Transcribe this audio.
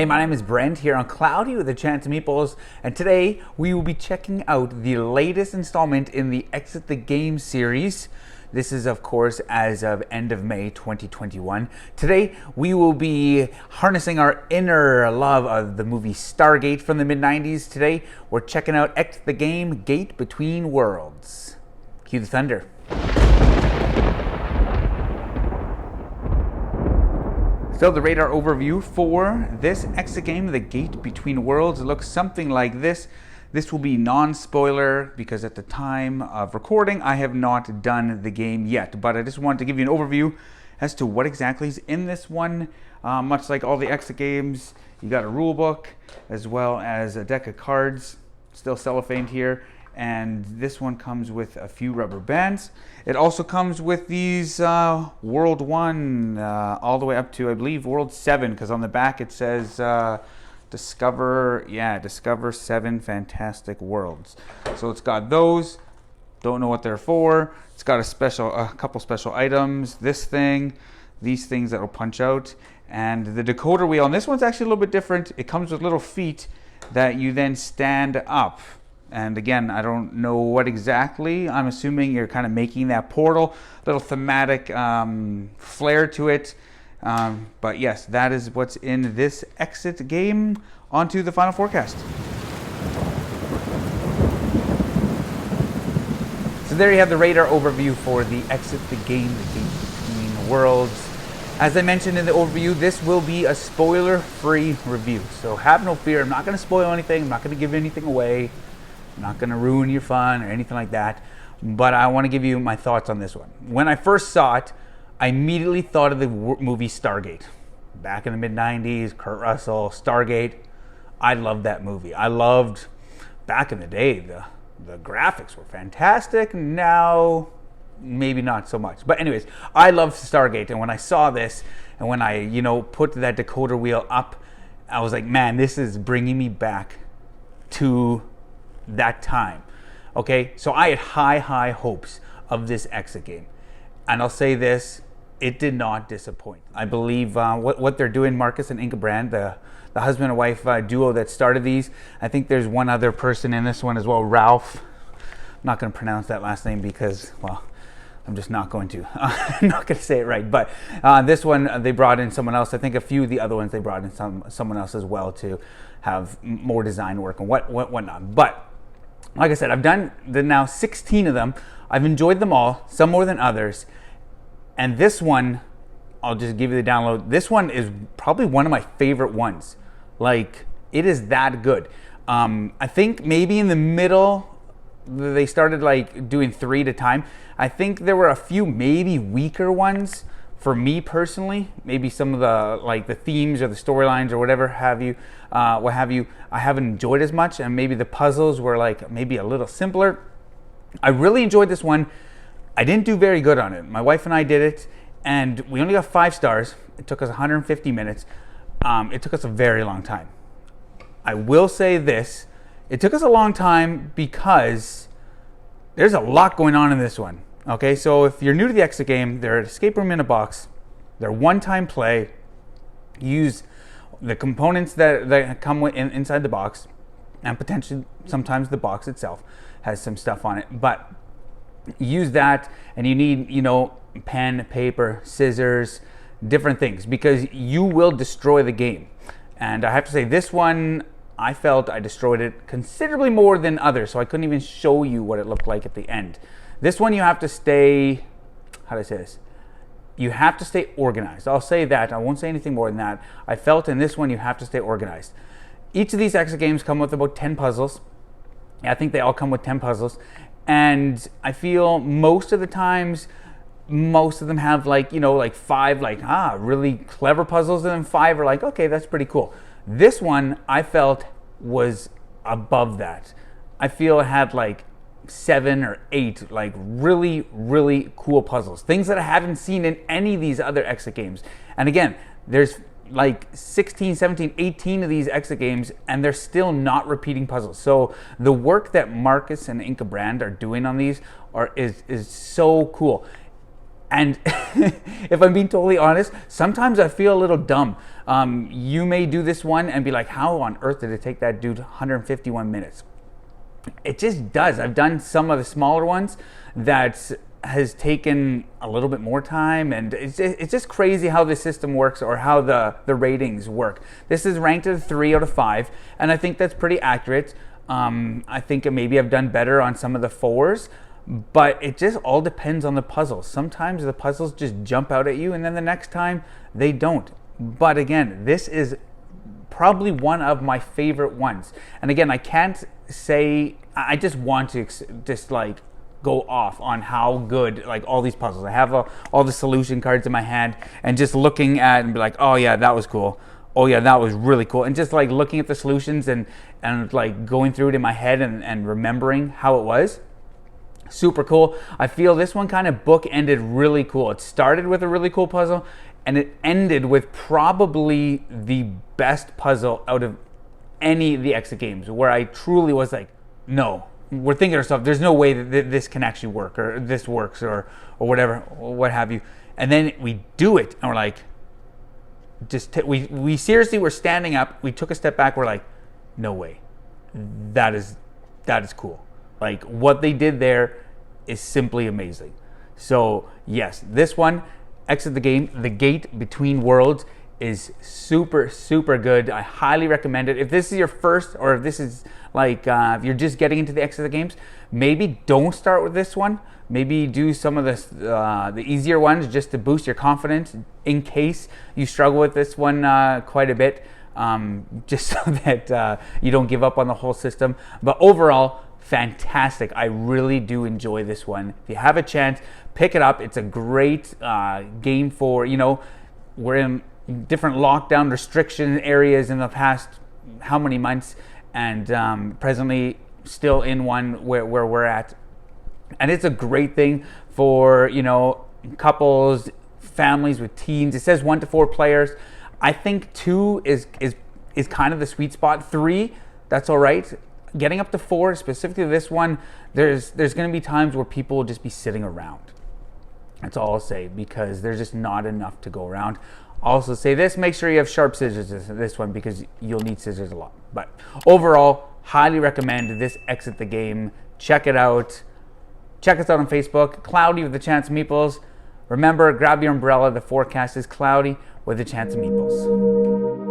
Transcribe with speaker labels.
Speaker 1: Hey, my name is Brent here on Cloudy with the Chance of Meeples, and today we will be checking out the latest installment in the Exit the Game series. This is, of course, as of end of May 2021. Today we will be harnessing our inner love of the movie Stargate from the mid-90s. Today we're checking out Exit the Game Gate Between Worlds. Cue the thunder. So the radar overview for this exit game, The Gate Between Worlds, looks something like this. This will be non-spoiler because at the time of recording, I have not done the game yet. But I just wanted to give you an overview as to what exactly is in this one. Much like all the exit games, you got a rule book as well as a deck of cards, still cellophaned here. And this one comes with a few rubber bands. It also comes with these World 1 all the way up to, I believe, World 7, because on the back it says Discover 7 Fantastic Worlds. So it's got those. Don't know what they're for. It's got a couple special items. This thing, these things that will punch out, and the decoder wheel. And this one's actually a little bit different. It comes with little feet that you then stand up. And again, I don't know what exactly. I'm assuming you're kind of making that portal, little thematic flair to it. But yes, that is what's in this exit game. On to the final forecast. So there you have the radar overview for the Exit the Game, The Gate Between Worlds. As I mentioned in the overview, this will be a spoiler-free review. So have no fear. I'm not going to spoil anything. I'm not going to give anything away. I'm not going to ruin your fun or anything like that, but I want to give you my thoughts on this one. When I first saw it, I immediately thought of the movie Stargate. Back in the mid-90s, Kurt Russell, Stargate. I loved that movie. I loved, back in the day, the graphics were fantastic. Now, maybe not so much. But anyways, I loved Stargate, and when I saw this, and when I, put that decoder wheel up, I was like, man, this is bringing me back to that time. Okay, so I had high hopes of this exit game, and I'll say this, it did not disappoint. I believe what they're doing, Marcus and Inka Brand, the husband and wife duo that started these. I think there's one other person in this one as well, Ralph. I'm not going to pronounce that last name because, well, I'm just not going to. I'm not going to say it right. But this one, they brought in someone else. I think a few of the other ones, they brought in someone else as well to have more design work and whatnot. But like I said, I've done now 16 of them. I've enjoyed them all, some more than others. And this one, I'll just give you the download. This one is probably one of my favorite ones. Like, it is that good. I think maybe in the middle, they started like doing 3 at a time. I think there were a few maybe weaker ones for me personally. Maybe some of the themes or the storylines or whatever have you, I haven't enjoyed as much, and maybe the puzzles were like maybe a little simpler. I really enjoyed this one. I didn't do very good on it. My wife and I did it, and we only got 5 stars. It took us 150 minutes. It took us a very long time. I will say this, it took us a long time because there's a lot going on in this one. Okay, so if you're new to the exit game, they're an escape room in a box. They're one-time play. Use the components that come inside the box, and potentially sometimes the box itself has some stuff on it. But use that, and you need, pen, paper, scissors, different things, because you will destroy the game. And I have to say, this one, I felt I destroyed it considerably more than others, so I couldn't even show you what it looked like at the end. This one you have to stay, how do I say this? You have to stay organized. I'll say that. I won't say anything more than that. I felt in this one you have to stay organized. Each of these exit games come with about 10 puzzles. I think they all come with 10 puzzles. And I feel most of the times, most of them have 5 really clever puzzles, and then 5 are like, okay, that's pretty cool. This one I felt was above that. I feel it had 7 or 8 really cool puzzles, things that I haven't seen in any of these other exit games. And again, there's 16, 17, 18 of these exit games, and they're still not repeating puzzles. So the work that Marcus and Inka Brand are doing on these is so cool. And if I'm being totally honest, sometimes I feel a little dumb. You may do this one and be like, how on earth did it take that dude 151 minutes? It just does. I've done some of the smaller ones that has taken a little bit more time, and it's just crazy how the system works, or how the ratings work. This is ranked at a 3 out of 5, and I think that's pretty accurate. I think maybe I've done better on some of the 4s, but it just all depends on the puzzles. Sometimes the puzzles just jump out at you, and then the next time they don't. But again, this is probably one of my favorite ones. And again, I can't say, I just want to just like go off on how good like all these puzzles. I have all the solution cards in my hand, and just looking at and be like, oh yeah, that was cool. Oh yeah, that was really cool. And just like looking at the solutions and like going through it in my head and remembering how it was. Super cool. I feel this one kind of book-ended really cool. It started with a really cool puzzle, and it ended with probably the best puzzle out of any of the exit games, where I truly was like, no, we're thinking to ourselves, there's no way that this can actually work, or this works, or whatever, or what have you. And then we do it, and we're like, we seriously were standing up, we took a step back, we're like, no way, that is cool. Like, what they did there is simply amazing. So yes, this one, Exit the Game, The Gate Between Worlds, is super, super good. I highly recommend it. If this is your first, or if this is like, if you're just getting into the Exit the Games, maybe don't start with this one. Maybe do some of the easier ones, just to boost your confidence in case you struggle with this one quite a bit, just so that you don't give up on the whole system. But overall, fantastic. I really do enjoy this one. If you have a chance, pick it up. It's a great game for, we're in different lockdown restriction areas in the past how many months, and presently still in one where we're at. And it's a great thing for, couples, families with teens. It says 1 to 4 players. I think 2 is kind of the sweet spot. 3, that's all right. Getting up to 4, specifically this one, there's going to be times where people will just be sitting around. That's all I'll say, because there's just not enough to go around. I'll also say this, make sure you have sharp scissors this one, because you'll need scissors a lot. But overall, highly recommend this Exit the Game. Check it out. Check us out on Facebook, Cloudy with the Chance of Meeples. Remember, grab your umbrella. The forecast is cloudy with a chance of meeples.